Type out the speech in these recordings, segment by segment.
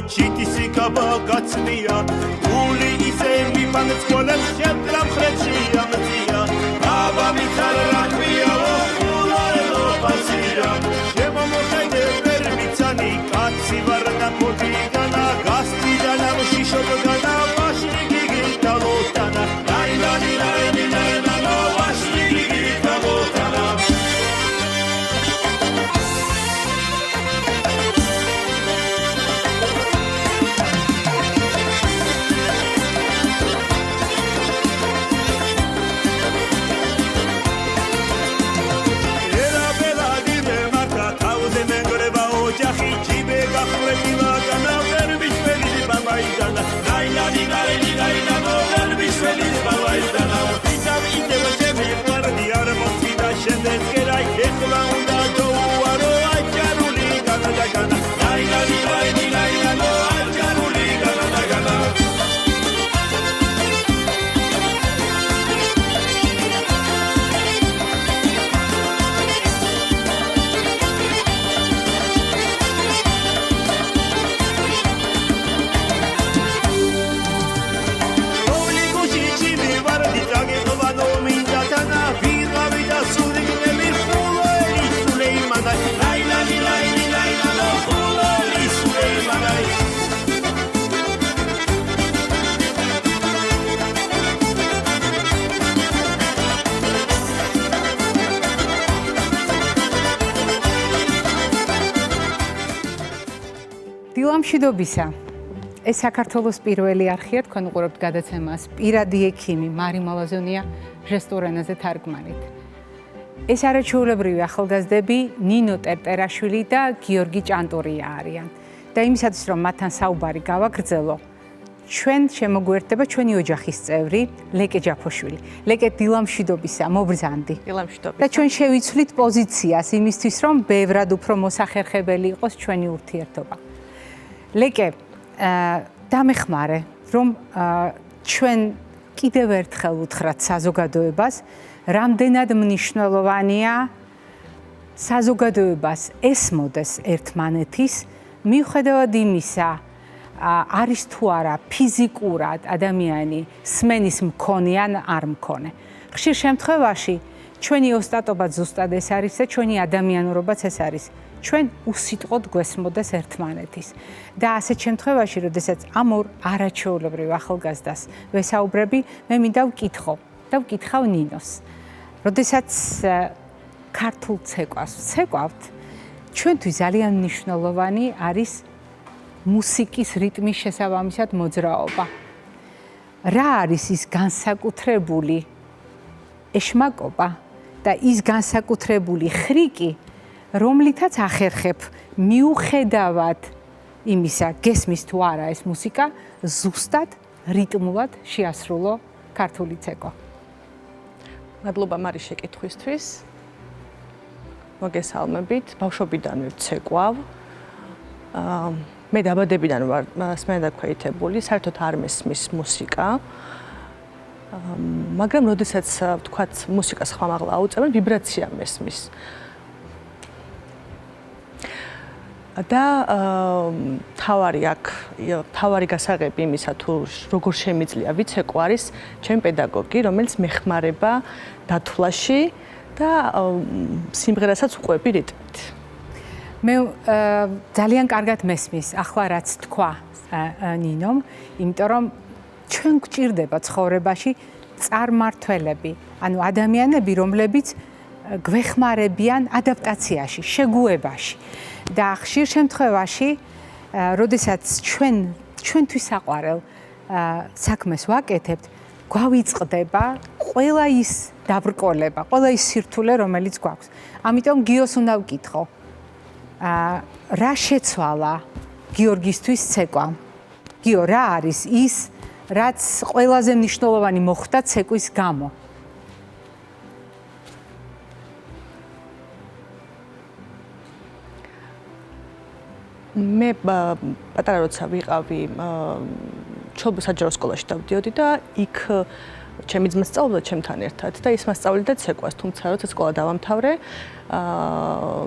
ჩიტისი გაბაგაცნია გული ისე მიფანს ყოლებს შემდგრა მხრეთშია მწია აბა მიცარ რაქვია უხულაელო პაცია შემომოხედე ვერ მიცანი კაცი ვარ და ფოთიგანა გასწიდანა შიშობგანა ვაში გიგიტა ლოტანა ლაილანი ლაილი ლაილანო ვაში გიგიტა ლოტანა მშვიდობისა. ეს საქართველოს პირველი არხია, თქვენ უყურებთ გადაცემას პირადი ექიმი მარი მალაზონია ჟესტურ ენაზე თარგმანით. ეს არაჩვეულებრივი ახალგაზრდები ნინო ტერტერაშვილი და გიორგი ჭანტურია არიან. და იმისათვის რომ მათთან საუბარი გავაგრძელო, ჩვენ შემოგვერთება ჩვენი ოჯახის წევრი ლეკე ჯაფოშვილი. ლეკე დილამშვიდობისა, მობრძანდი. დილამშვიდობისა. და ჩვენ შევიცვლით პოზიციას იმისთვის, რომ ბევრად უფრო მოსახერხებელი იყოს ჩვენი ურთიერთობა. ლეკე, დამეხმარე, რომ ჩვენ კიდევ ერთხელ უთხრათ საზოგადოებას, რამდენად მნიშვნელოვანია საზოგადოებას ესმოდეს ერთმანეთის, მიუხედავად იმისა, არის თუ არა ფიზიკურად ადამიანი სმენის მქონე ან არ მქონე. ხშირ შემთხვევაში ჩვენი ოსტატობა ზუსტად ეს არის და ჩვენი ადამიანურობაც ეს არის. ჩვენ უსიტყვოდ გვესმოდეს ერთმანეთის. და ასეთ შემთხვევაში, როდესაც ამ ორ არაჩვეულებრივ ახალგაზრდას ვესაუბრები, მე მინდა ვკითხავ ნინოს. როდესაც ქართულ ცეკვას ვცეკვავთ, ჩვენთვის ძალიან მნიშვნელოვანი არის მუსიკის რიტმის შესაბამისად მოძრაობა. რა არის ის განსაკუთრებული ეშმაკობა და ის განსაკუთრებული ხრიკი, რომლითაც ახერხებ მიუხედავად იმისა, გესმის თუ არა ეს მუსიკა, ზუსტად რიტმულად შეასრულო ქართული ცეკვა. მადლობა მარი შეკითხვისთვის. მოგესალმებით, ბავშვობიდანვე ვცეკვავ. მე დაბადებიდან ვარ სმენდაქვეითებული, საერთოდ არ მესმის მუსიკა. მაგრამ როდესაც ვთქვათ მუსიკას ხმამაღლა აუწევენ, ვიბრაცია მესმის. და თავარი გასაღები იმისა თუ როგორ შემიძლია ვიცეკვო არის ჩემი პედაგოგი, რომელიც მეხმარება დათვლაში და სიმღერასაც უყვები რიტმით. მე ძალიან კარგად მესმის ახლა რაც თქვა ნინომ, იმიტომ რომ ჩვენ გვჭირდება ცხოვრებაში წარმმართველები, ანუ ადამიანები, რომლებიც გვეხმარებიან ადაპტაციაში, შეგუებაში. და ხშირ შემთხვევაში, როდესაც ჩვენთვის საყვარელ საქმეს ვაკეთებთ, გვავიწყდება ყველა ის დაბრკოლება, ყველა ის სირთულე, რომელიც გვაქვს. ამიტომ გიოს უნდა ვკითხო. რა შეცვალა გიორგისთვის ცეკვა? გიო, რა არის ის, რაც ყველაზე მნიშვნელოვანი მოხდა ცეკვის გამო? მე პატარა როცა ვიყავი, საჯარო სკოლაში დავდიოდი და იქ ჩემი ძმა სწავლობდა ჩემთან ერთად და ის მასწავლიდა ცეკვას, თუმცა როცა სკოლა დავამთავრე,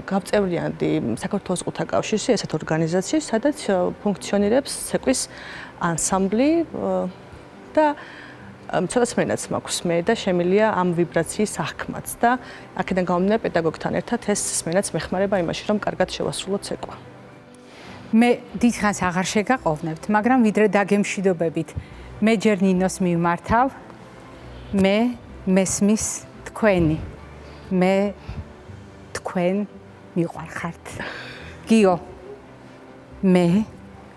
გავწევრიანდი საქართველოს ყუთა კავშირში, ესეთ ორგანიზაციაში, სადაც ფუნქციონირებს ცეკვის ანსამბლი და ცოტასმენაც მაქვს მე და შემილია ამ ვიბრაციის აღქმაც და აქედან გამომდინარე პედაგოგთან ერთად ეს სმენაც მეხმარება იმაში, რომ კარგად შევასრულო ცეკვა. მე დიდხანს აღარ შეგაყოვნებთ, მაგრამ ვიდრე დაგემშვიდობებით, მე ჯერ ნინოს მივმართავ, მე მესმის თქვენი, მე თქვენ მიყვარხართ. გიო, მე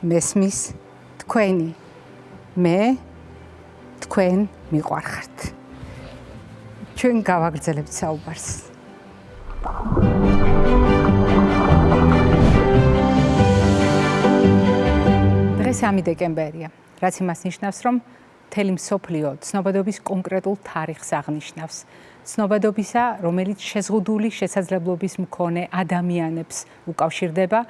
მესმის თქვენი, მე თქვენ მიყვარხართ. ჩვენ გავაგრძელებთ საუბარს. დღეს 3 დეკემბერია, რაც იმას ნიშნავს, რომ მთელი მსოფლიო ცნობადობის კონკრეტულ თარიღს აღნიშნავს. ცნობადობისა, რომელიც შეზღუდული შესაძლებლობის მქონე ადამიანებს უკავშირდება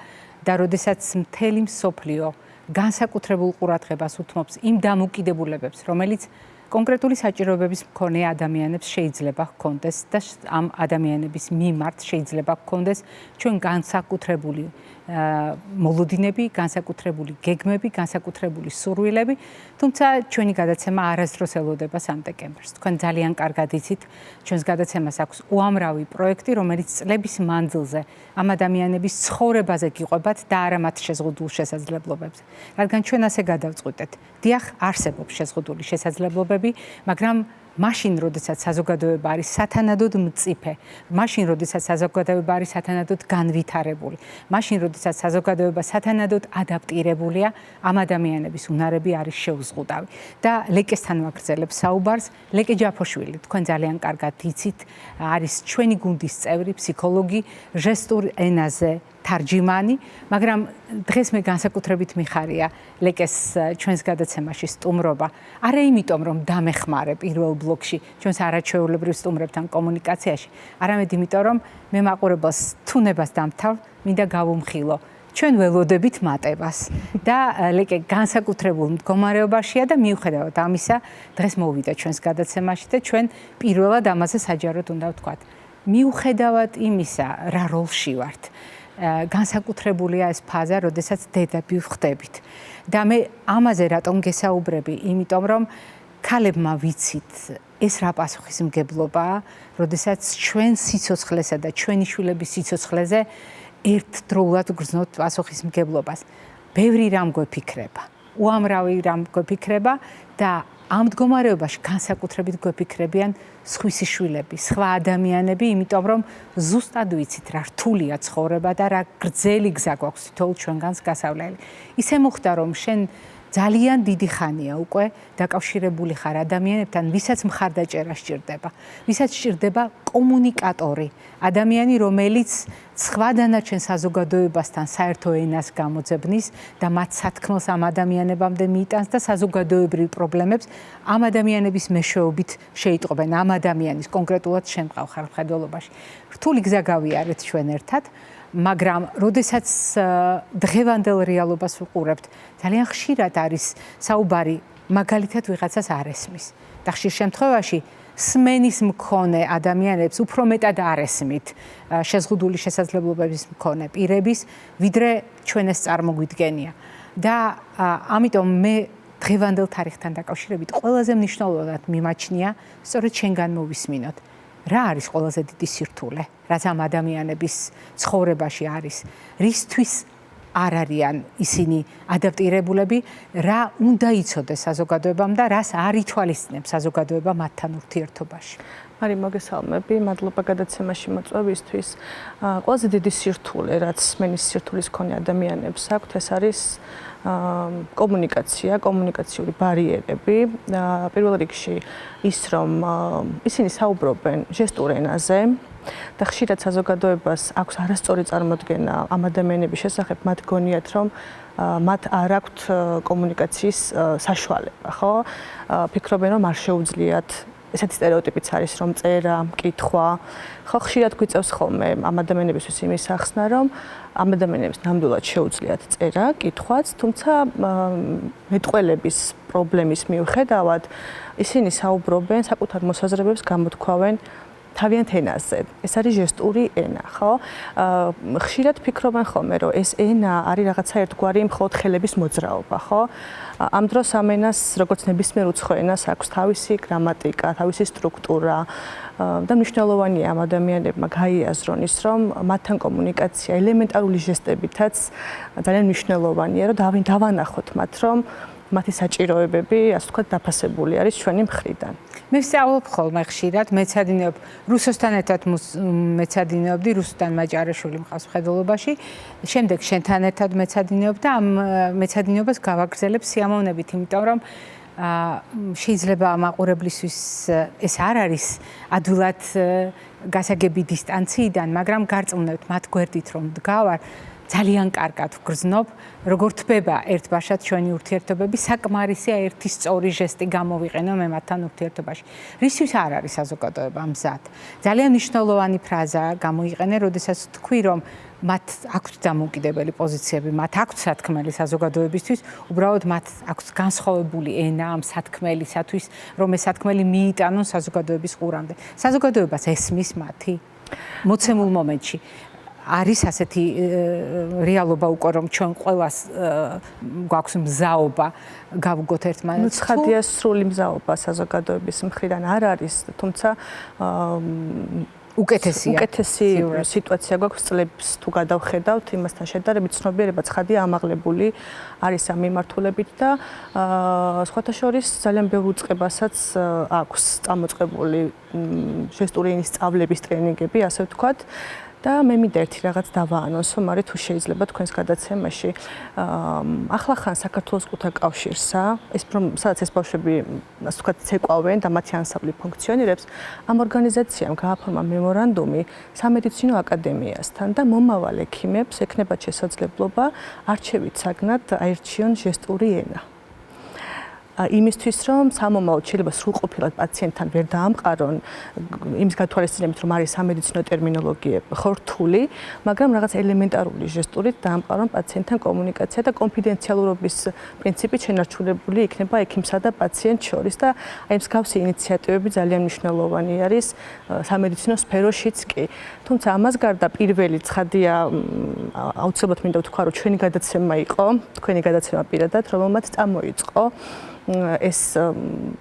და როდესაც მთელი მსოფლიო განსაკუთრებულ ყურადღებას უთმობს იმ დამოკიდებულებებს, რომელიც კონკრეტული საჭიროებების მქონე ადამიანებს შეიძლება ჰქონდეს და ამ ადამიანების მიმართ შეიძლება ჰქონდეს ჩვენ განსაკუთრებული მოლოდინები, განსაკუთრებული გეგმები, განსაკუთრებული სურვილები, თუმცა ჩვენი გადაცემა არასდროს ელოდება 3 დეკემბერს. თქვენ ძალიან კარგად იცით, ჩვენს გადაცემას აქვს უამრავი პროექტი, რომელიც წლების მანძილზე ამ ადამიანების ცხოვრებაზე გიყვებათ და არა მათ შეზღუდულ შესაძლებლობებზე. რადგან ჩვენ ასე გადავწყვიტეთ, დიახ, არსებობს შეზღუდული შესაძლებლობები, მაგრამ მაშინ, როდესაც საზოგადოება არის სათანადოდ მწიფე, მაშინ, როდესაც საზოგადოება არის სათანადოდ განვითარებული, მაშინ, როდესაც საზოგადოება სათანადოდ ადაპტირებულია, ამ ადამიანების უნარები არის შეუზღუდავი. და ლეკესთან ვაგრძელებ საუბარს. ლეკე ჯაფოშვილი, თქვენ ძალიან კარგად იცით, არის ჩვენი გუნდის წევრი, ფსიქოლოგი, ჟესტურ ენაზე თარჯიმანი, მაგრამ დღეს მე განსაკუთრებით მიხარია ლეკეს ჩვენს გადაცემაში სტუმრობა. არა იმიტომ, რომ დამეხმარე პირველ ბლოკში ჩვენს არაჩვეულებრივ სტუმრებთან კომუნიკაციაში, არამედ იმიტომ, რომ მე მაყურებელს თუნებას დამთავრ, მინდა გავუმხილო. ჩვენ ველოდებით მატებას და ლეკე განსაკუთრებულ მდგომარეობაშია და მიუხედავად ამისა, დღეს მოვიდა ჩვენს გადაცემაში და ჩვენ პირველად ამაზე საჯაროდ უნდა ვთქვათ. მიუხედავად იმისა, რა როლში ვართ, განსაკუთრებულია ეს ფაზა, როდესაც დედები ვხდებით. და მე ამაზე რატომ გესაუბრები, იმიტომ რომ ქალებმა ვიცით ეს რა პასუხისმგებლობაა, როდესაც ჩვენ სიცოცხლესა და ჩვენი შვილების სიცოცხლეზე ერთდროულად გრძნოთ პასუხისმგებლობას. ბევრი რამ გვეფიქრება, უამრავი რამ გვეფიქრება და ამ მდგომარეობაში განსაკუთრებით გვეფიქრებიან სხვისი შვილები, სხვა ადამიანები, იმიტომ რომ ზუსტად ვიცით რა რთულია ცხოვრება და რა გრძელი გზა გვაქვს თითოეულ ჩვენგანს გასავლელი. ისე მოხდა რომ შენ ძალიან დიდი ხანია უკვე დაკავშირებული ხარ ადამიანებთან, ვისაც მხარდაჭერა სჭირდება, ვისაც სჭირდება კომუნიკატორი, ადამიანი, რომელიც სხვა დანარჩენ საზოგადოებასთან საერთო ენას გამოძებნის და მათ სათქმელს ამ ადამიანებამდე მიიტანს და საზოგადოებრივ პრობლემებს ამ ადამიანების მეშვეობით შეიტყობენ, ამ ადამიანის კონკრეტულად შენ ხარ მხედველობაში. რთული გზა გავიარეთ ჩვენ ერთად. მაგრამ როდესაც დღევანდელ რეალობას ვუყურებთ, ძალიან ხშირად არის საუბარი მაგალითად ვიღაცას არ ესმის. და ხშირ შემთხვევაში სმენის მქონე ადამიანებს უფრო მეტად არ ესმით შეზღუდული შესაძლებლობების მქონე პირების, ვიდრე ჩვენ ეს წარმოგვიდგენია. და ამიტომ მე დღევანდელ თარიღთან დაკავშირებით ყველაზე მნიშვნელოვნად მიმაჩნია სწორედ შენგან მოვისმინოთ. რა არის ყველაზე დიდი სირთულე, რაც ამ ადამიანების ცხოვრებაში არის, რისთვის არ არიან ისინი ადაპტირებულები, რა უნდა იცოდეს საზოგადოებამ და რას არ ითვალისწინებს საზოგადოება მათთან ურთიერთობაში. მარი, მოგესალმები, მადლობა გადაცემაში მოწვევისთვის. ყველაზე დიდი სირთულე, რაც სმენის სირთულის მქონე ადამიანებს აქვთ, ეს არის კომუნიკაციური ბარიერები. პირველ რიგში ის, რომ ისინი საუბრობენ ჟესტურ ენაზე და ხშირად საზოგადოებას აქვს არასწორი წარმოდგენა ამ ადამიანების შესახებ, მათ გონიათ, რომ მათ არ აქვთ კომუნიკაციის საშუალება, ხო? ფიქრობენ, რომ არ შეუძლიათ ესეთი სტერეოტიპიც არის, რომ წერა, მკითხვა, ხო ხშირად გვიწევს ხოლმე ამ ადამიანებისთვის იმის ახსნა, რომ ამ ადამიანებს ნამდვილად შეუძლიათ წერა, კითხვაც, თუმცა მეტყველების პრობლემის მიუხედავად ისინი საუბრობენ, საკუთარ მოსაზრებებს გამოთქვავენ თავიანთ ენაზე. ეს არის ჟესტური ენა, ხო? ხშირად ფიქრობენ ხოლმე, რომ ეს ენა არის რაღაცა ერთგვარი მხოლოდ ხელების მოძრაობა, ხო? ამ დროს ამ ენას, როგორც ნებისმიერ უცხო ენას, აქვს თავისი გრამატიკა, თავისი სტრუქტურა და მნიშვნელოვანია ამ ადამიანებმა გაიაზრონ ის, რომ მათთან კომუნიკაცია ელემენტარული ჟესტებითაც ძალიან მნიშვნელოვანია, რომ დავანახოთ მათ, რომ მათი საჭიროებები, ასე ვთქვათ, დაფასებული არის ჩვენი მხრიდან. მე ვსწავლობ ხოლმე ხშირად, მეცადინეობ რუსოსთან ერთად მეცადინეობდი, რუსუდან მაჭარაშვილი მყავს მხედველობაში. შემდეგ შენთან ერთად მეცადინეობ და ამ მეცადინეობას გავაგრძელებ სიამოვნებით, იმიტომ რომ შეიძლება მაყურებლისთვის ეს არ არის ადვილად გასაგები დისტანციიდან, მაგრამ გარწმუნებთ მათ გვერდით რომ დგავარ ძალიან კარგად ვგრძნობ, როგორ თბება ერთბაშად ჩვენი ურთიერთობები, საკმარისია ერთი სწორი ჟესტი გამოვიყენო მე მათთან ურთიერთობაში. რისთვის არ არის საზოგადოება მზად? ძალიან მნიშვნელოვანი ფრაზა გამოიყენე, როდესაც თქვი, რომ მათ აქვთ დამოუკიდებელი პოზიციები, მათ აქვთ სათქმელი საზოგადოებისთვის, უბრალოდ მათ აქვთ განსხვავებული ენა ამ სათქმელისათვის, რომ ეს სათქმელი მიიტანონ საზოგადოების ყურამდე. საზოგადოებას ესმის მათი მოცემულ მომენტში. არის ასეთი რეალობა უკვე რომ ჩვენ ყველას გვაქვს მზაობა გავუგოთ ერთმანეთს. ცხადია სრული მზაობა საზოგადოების მხრიდან არ არის, თუმცა უკეთესი სიტუაცია გვაქვს წლებს თუ გადავხედავთ იმასთან შედარებით ცნობიერება ცხადია ამაღლებული არის ამ მიმართულებით და სხვათა შორის ძალიან ბევრ უწყებასაც აქვს წამოწყებული ჟესტური ენის სწავლების ტრენინგები, ასე ვთქვათ. და მე მინდა ერთი რაღაც დავაანონსო, მაგრამ თუ შეიძლება თქვენს გადაცემაში. ახლა ხან საქართველოს კუთა კავშირსა, სადაც ეს ბავშვები, ასე ვთქვათ, ცეკვავენ და მათი ანსამბლი ფუნქციონირებს, ამ ორგანიზაციამ გააფორმა მემორანდუმი სამედიცინო აკადემიასთან და მომავალ ექიმებს ექნებათ შესაძლებლობა არჩევით საგნად აირჩიონ ჟესტური ენა. იმისთვის რომ სამომავლოდ შეიძლება სრულყოფილად პაციენტთან ვერ დაამყარონ იმის გათვალისწინებით რომ არის სამედიცინო ტერმინოლოგიები ხორთული, მაგრამ რაღაც ელემენტარული ჟესტურით დაამყარონ პაციენტთან კომუნიკაცია და კონფიდენციალურობის პრინციპით შენარჩუნებული იქნება ექიმსა და პაციენტ შორის და აი მსგავსი ინიციატივები ძალიან მნიშვნელოვანი არის სამედიცინო სფეროშიც კი. თუმცა ამას გარდა პირველი ცხადია აუცილებლად მინდა ვთქვა რომ ჩვენი გადაცემა იყო, თქვენი გადაცემა პირადად, რომელმაც წამოიწყო ეს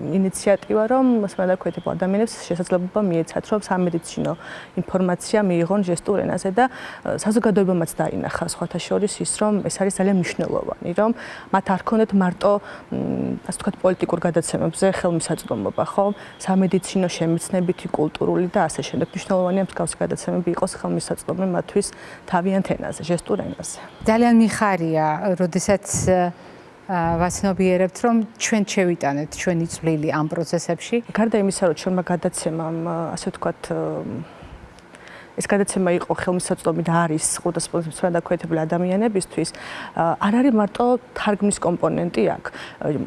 ინიციატივა, რომ მოსმენდაქვეთებო ადამიანებს შესაძლებლობა მიეცათ, რომ სამედიცინო ინფორმაცია მიიღონ ჟესტურ ენაზე და საზოგადოებამაც დაინახა სხვათა შორის ის, რომ ეს არის ძალიან მნიშვნელოვანი, რომ მათ არ ქონდეთ მარტო, ასე ვთქვათ, პოლიტიკურ გადაცემებზე ხელმისაწვდომობა, ხო? სამედიცინო შემეცნებითი, კულტურული და ასე შემდეგ. მნიშვნელოვანია მსგავსი გადაცემები იყოს ხელმისაწვდომი მათთვის თავიანთ ენაზე, ჟესტურ ენაზე. ძალიან მიხარია, როდესაც ვაცნობიერებთ, რომ ჩვენ შევიტანეთ ჩვენი წვლილი ამ პროცესებში. გარდა იმისა, რომ ჩვენმა გადაცემამ, ასე ვთქვათ, ეს გადაცემა იყო ხელმისაწვდომი და არის სხვადასხვა დაქვეთებული ადამიანებისთვის, არ არის მარტო თარგმნის კომპონენტი აქ.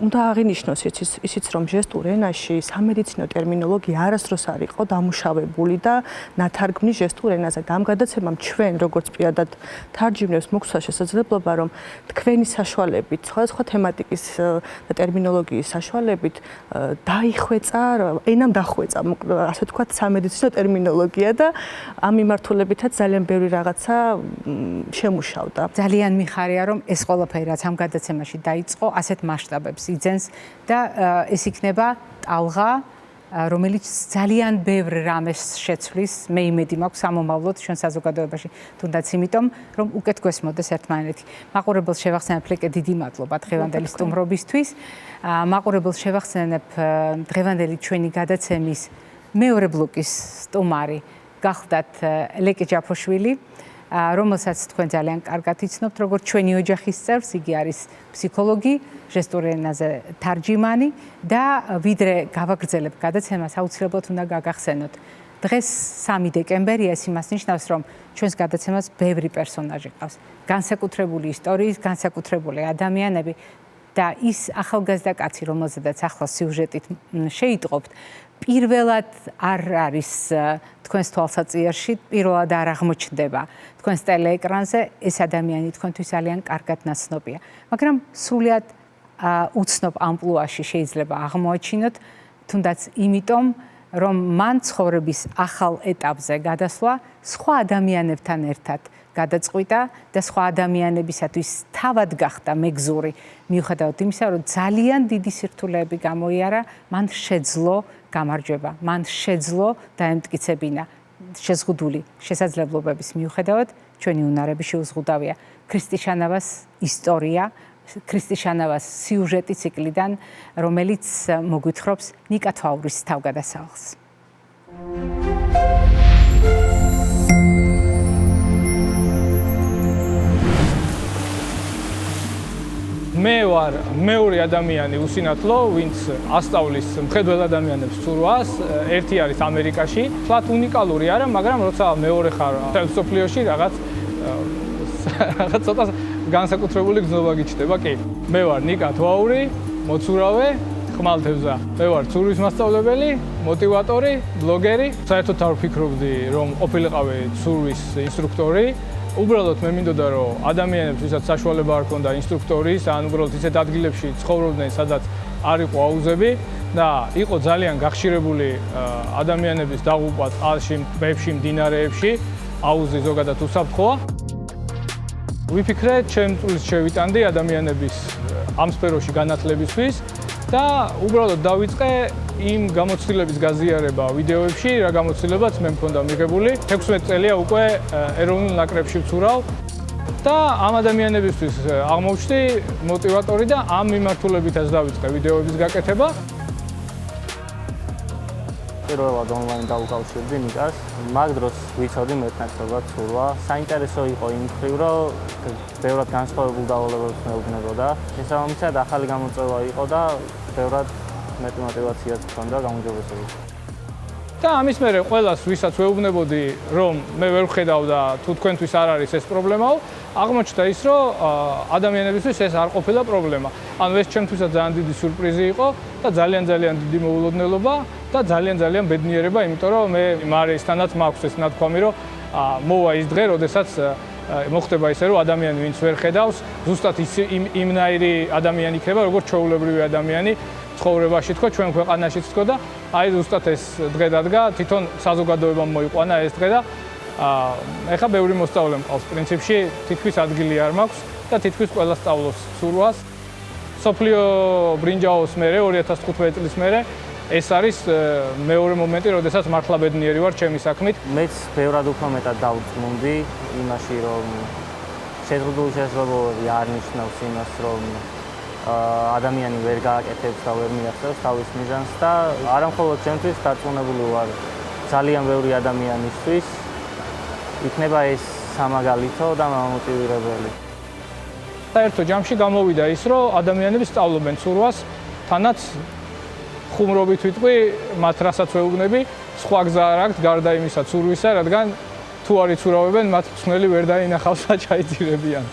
უნდა აღინიშნოს ისიც, რომ ჟესტურ ენაში სამედიცინო ტერმინოლოგია არასდროს არ იყო დამუშავებული და ნათარგმნი ჟესტურ ენაზე. და ამ გადაცემამ ჩვენ, როგორც პირადად თარჯიმნებს, მოგცვა შესაძლებლობა, რომ თქვენი საშუალებით, სხვადასხვა თემატიკის და ტერმინოლოგიის საშუალებით დაიხვეწა, ენამ დახვეწა, ასე ვთქვათ, სამედიცინო ტერმინოლოგია და ამ მიმართულებითაც ძალიან ბევრი რაღაცა შემუშავდა. ძალიან მიხარია, რომ ეს ყველაფერი რაც ამ გადაცემაში დაიწყო, ასეთ მასშტაბებს იძენს და ეს იქნება ტალღა, რომელიც ძალიან ბევრ რამეს შეცვლის, მე იმედი მაქვს სამომავლოდ ჩვენ საზოგადოებაში, თუნდაც იმიტომ, რომ უკეთ გვესმოდეს ერთმანეთი. მაყურებელს შევახსენებ ლეკე დიდი მადლობა დღევანდელი სტუმრობისთვის. მაყურებელს შევახსენებ დღევანდელი ჩვენი გადაცემის მეორე ბლოკის სტუმარი გახლდათ ლეკე ჯაფოშვილი, რომელსაც თქვენ ძალიან კარგად იცნობთ, როგორც ჩვენი ოჯახის წევრს, იგი არის ფსიქოლოგი, ჟესტურ ენაზე თარჯიმანი და ვიდრე გავაგრძელებ გადაცემას, აუცილებლად უნდა გაგახსენოთ. დღეს 3 დეკემბერია, ეს იმას ნიშნავს, რომ ჩვენს გადაცემას ბევრი პერსონაჟი ყავს. განსაკუთრებული ისტორიის, განსაკუთრებული ადამიანები და ის ახალგაზრდა კაცი, რომელზედაც ახლა სიუჟეტით შეიტყობთ, პირველად არ არის თქვენს თვალსაჩინოში, პირველად არ აღმოჩნდება თქვენს ტელეეკრანზე, ეს ადამიანი თქვენთვის ძალიან კარგად ნაცნობია. მაგრამ სრულიად უცნობ ამპლუაში შეიძლება აღმოაჩინოთ, თუნდაც იმიტომ, რომ მან ცხოვრების ახალ ეტაპზე გადასვლა სხვა ადამიანებთან ერთად გადაწყვიტა და სხვა ადამიანებისათვის თავად გახდა მეგზური, მიუხედავად იმისა, რომ ძალიან დიდი სირთულეები გამოიარა, მან შეძლო გამარჯვება, მან შეძლო დაემტკიცებინა შეზღუდული შესაძლებლობების მიუხედავად, ჩვენი უნარები შეუზღუდავია. ქრისტიშანავას ისტორია, ქრისტიშანავას სიუჟეტი ციკლიდან, რომელიც მოგვითხრობს ნიკა თვაურის თავგადასავალს. მე ვარ მეორე ადამიანი უსინათლო, ვინც ასწავლის მხედველ ადამიანებს ცურვას, ერთი არის ამერიკაში. თლათ უნიკალური არა, მაგრამ როცა მეორე ხარ მსოფლიოში რაღაც ცოტა განსაკუთრებული გზნობა გიჩნდება, კი. მე ვარ ნიკა თვაური, მოცურავე, ხმალთევზა. მე ვარ ცურვის მასწავლებელი, მოტივატორი, ბლოგერი. საერთოდ არ ვფიქრობდი, რომ ყოფილიყავი ცურვის ინსტრუქტორი. უბრალოდ მე მინდოდა, რომ ადამიანებს, ვისაც საშუალება არ ჰქონდა ინსტრუქტორის, ან უბრალოდ ისეთ ადგილებში ცხოვრობდნენ, სადაც არ იყო აუზები და იყო ძალიან გახშირებული ადამიანების დაღუპვა წყალში, ტბებში, მდინარეებში, აუზი ზოგადად უსაფრთხოა. ვიფიქრე, ჩემ წვლილს შევიტანდი ადამიანების ამ სფეროში განათლებისთვის და უბრალოდ დავიწყე იმ გამოცდილების გაზიარება ვიდეოებში, რა გამოცდილებაც მე მქონდა მიღებული. 16 წელია უკვე ეროვნულ ნაკრებში ვცურავ და ამ ადამიანებისთვის აღმოჩნდი მოტივატორი და ამ მიმართულებითაც დავიწყე ვიდეოების გაკეთება. პირველად ონლაინ დავუკავშირდი ნიკას. მაგ დროს ვიცოდი მეტნაკლებად ცურვა. საინტერესო იყო იმ მხრივ, რომ ბევრად განსხვავებულ დავალებებს მეუბნებოდა. შესაბამისად, ახალი გამოწვევა იყო და ბევრად მეტი мотиваციაც ჰქონდა გამოძიებისათვის. და ამის მერე ყველას, ვისაც ვეუბნებოდი, რომ მე ვერ ვხედავ და თუ თქვენთვის არ არის ეს პრობლემაო, აღმოჩნდა ის, რომ ადამიანებისთვის ეს არ ყოფილა პრობლემა. ანუ ეს ჩემთვისაც ძალიან დიდი სიურპრიზი იყო და ძალიან დიდი მოულოდნელობა და ძალიან ბედნიერება, იმიტომ რომ მე მარიესთანაც მაქვს ეს ნათქვამი, რომ მოვა ის დღე, როდესაც მოხდება ისე, რომ ადამიანი, ვინც ვერ ხედავს, ზუსტად იმნაირი ადამიანი იქნება, როგორც ჩვეულებრივი ადამიანი ცხოვრებაში თქო, ჩვენ ქვეყანაშიც თქო და აი ზუსტად ეს დღე დადგა, თვითონ საზოგადოებამ მოიყვანა ეს დღე და ეხა ბევრი მოსწავლე მყავს პრინციპში, თითქმის ადგილი არ მაქვს და თითქმის ყველა სწავლობს ცურვას. სოფლიო ბრინჯაოს მერე 2015 წლის მერე ეს არის მეორე მომენტი, როდესაც მართლა ბედნიერი ვარ ჩემი საქმით. მეც ბევრად უფრო მეტად დავწმუნდი იმაში, რომ შეზღუდული შესაძლებლობები არ ნიშნავს იმას, რომ ადამიანი ვერ გააკეთებს და ვერ მიაღწევს თავის მიზანს და არა მხოლოდ ჩემთვის დარწმუნებული ვარ ძალიან ბევრი ადამიანისთვის იქნება ეს სამაგალითო და მამოტივირებელი. საერთო ჯამში გამოვიდა ის, რომ ადამიანები სწავლობენ ცურვას, თანაც ხუმრობით ვიტყვი, მათ რასაც ვეუბნები, სხვა გზა არ აქვს გარდა იმისა ცურვისა, რადგან თუ არ იცურავებენ, მათ მწვნელი ვერ დაინახავს და ჩაიძირებიან.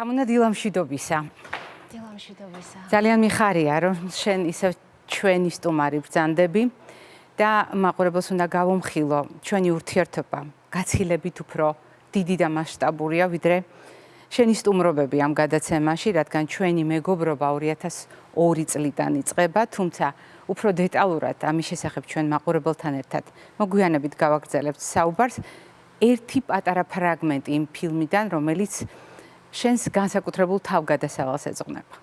თამუნა დილამშვიდობისა. დილამშვიდობისა. ძალიან მიხარია, რომ შენ ისევ ჩვენი სტუმარი ბრძანდები და მაყურებელს უნდა გავუმხილო ჩვენი ურთიერთობა გაცილებით უფრო დიდი და მასშტაბურია, ვიდრე შენი სტუმრობები ამ გადაცემაში, რადგან ჩვენი მეგობრობა 2002 წლიდან იწყება, თუმცა უფრო დეტალურად ამის შესახებ ჩვენ მაყურებელთან ერთად მოგვიანებით გავაგრძელებთ საუბარს. ერთი პატარა ფრაგმენტი იმ ფილმიდან, რომელიც შენს განსაკუთრებულ თავგადასავალს ეძღვნება.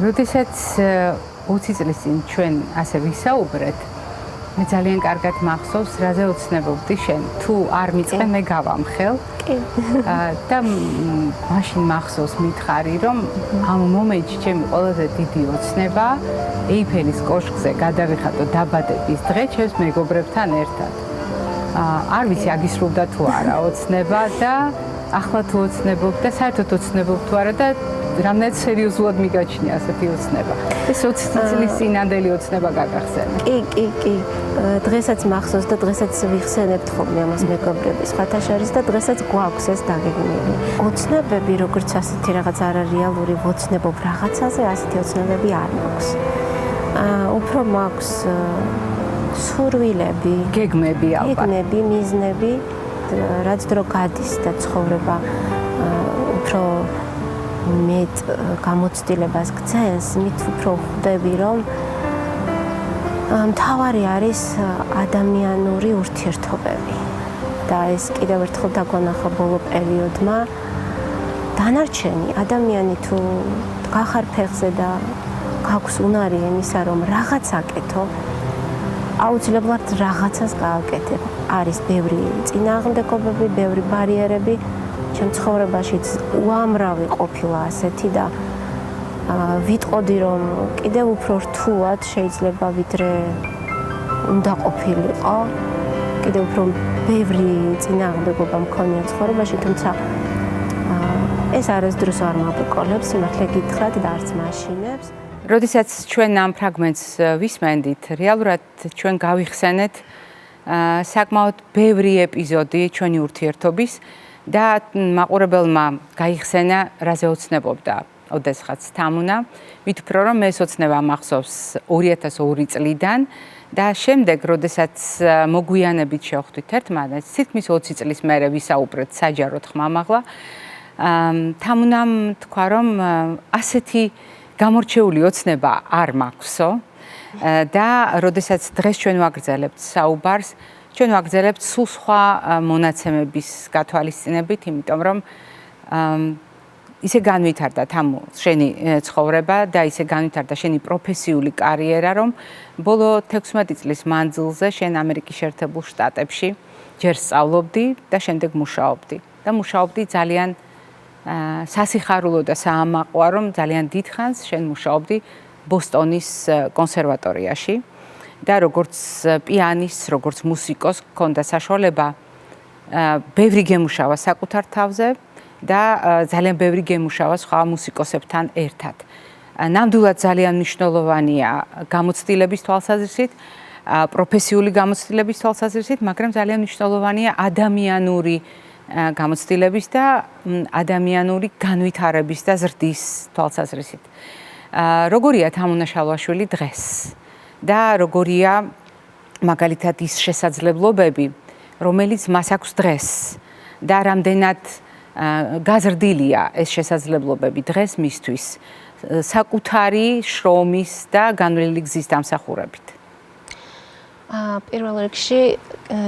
როდესაც 20 წლის წინ ჩვენ ასე ვისაუბრეთ, მე ძალიან კარგად მახსოვს, რაზე ოცნებობდი შენ. თუ არ მიწყე, მე გავამხელ. კი. და მაშინ მახსოვს მითხარი, რომ ამ მომენტში ჩემი ყველაზე დიდი ოცნება ეიფელის კოშკზე გადავიხატო დაბადების დღე ჩემს მეგობრებთან ერთად. არ ვიცი აგისრულდა თუ არა ოცნება და ახლა თუ ოცნებობ და საერთოდ ოცნებობ თუ არა და რამდენად სერიოზულად მიგაჩნია ასეთი ოცნება. ეს 20 წლის წინანდელი ოცნება გაგახსენა. კი. დღესაც მახსოვს და დღესაც ვიხსენებთ ხოლმე ამას მეგობრების სხვათა შორის და დღესაც გვაქვს ეს დაგეგმილი. ოცნებები, როგორც ასეთი რაღაც არარეალური ვოცნებობ რაღაცაზე, ასეთი ოცნებები არ მაქვს. უფრო მაქვს სურვილები, გეგმები ალბათ. გეგმები, მიზნები, რაც დრო გადის და ცხოვრება უფრო მეტ გამოცდილებას გცემს, მით უფრო ხვდები, რომ მთავარი არის ადამიანური ურთიერთობები. და ეს კიდევ ერთხელ დაგვანახა ბოლო პერიოდმა. დანარჩენი ადამიანი თუ გახარ ფეხზე და გაქვს უნარი იმისა, რომ რაღაც აკეთო, აუცილებლად რაღაცას გააკეთებ. არის ბევრი წინააღმდეგობები, ბევრი ბარიერები. ჩემ ცხოვრებაშიც უამრავი ყოფილა ასეთი და ვიტყოდი, რომ კიდევ უფრო რთულად შეიძლება ვიდრე უნდა ყოფილიყო. კიდევ უფრო ბევრი წინააღმდეგობა მქონია ცხოვრებაში, თუმცა ეს არასდროს არ მაბრკოლებს, სიმართლე გითხრათ და არც მაშინებს. როდესაც ჩვენ ამ ფრაგმენტს ვისმენდით, რეალურად ჩვენ გავიხსენეთ საკმაოდ ბევრი ეპიზოდი ჩვენი ურთიერთობის და მაყურებელმა გაიხსენა, რაზე ოცნებობდა ოდესღაც თამუნა, მით უფრო რომ ეს ოცნება მახსოვს 2002 წლიდან და შემდეგ, როდესაც მოგვიანებით შევხვდით ერთმანეთს, თითქმის 20 წლის მერე ვისაუბრეთ საჯაროდ ხმამაღლა, თამუნამ თქვა, რომ ასეთი გამორჩეული ოცნება არ მაქვსო და როდესაც დღეს ჩვენ ვაგრძელებთ საუბარს, ჩვენ ვაგრძელებთ სულ სხვა მონაცემების გათვალისწინებით, იმიტომ რომ ისე განვითარდა თამუ შენი ცხოვრება და ისე განვითარდა შენი პროფესიული კარიერა, რომ ბოლო 16 წლის მანძილზე შენ ამერიკის შეერთებულ შტატებში ჯერ სწავლობდი და შემდეგ მუშაობდი. და მუშაობდი ძალიან სასიხარულო და საამაყოა, რომ ძალიან დიდხანს შენ მუშაობდი ბოსტონის კონსერვატორიაში. და როგორც პიანისტს, როგორც მუსიკოს გქონდა საშუალება ბევრი გემუშავა საკუთარ თავზე და ძალიან ბევრი გემუშავა სხვა მუსიკოსებთან ერთად. ნამდვილად ძალიან მნიშვნელოვანია გამოცდილების თვალსაზრისით, პროფესიული გამოცდილების თვალსაზრისით, მაგრამ ძალიან მნიშვნელოვანია ადამიანური გამოცდილების და ადამიანური განვითარების და ზრდის თვალსაზრისით. როგორია თამუნა შალვაშვილი დღეს? და როგორია მაგალითად ის შესაძლებლობები, რომელიც მას აქვს დღეს და რამდენად გაზრდილია ეს შესაძლებლობები დღეს მისთვის საკუთარი შრომის და განვლილი გზის დამსახურებით. პირველ რიგში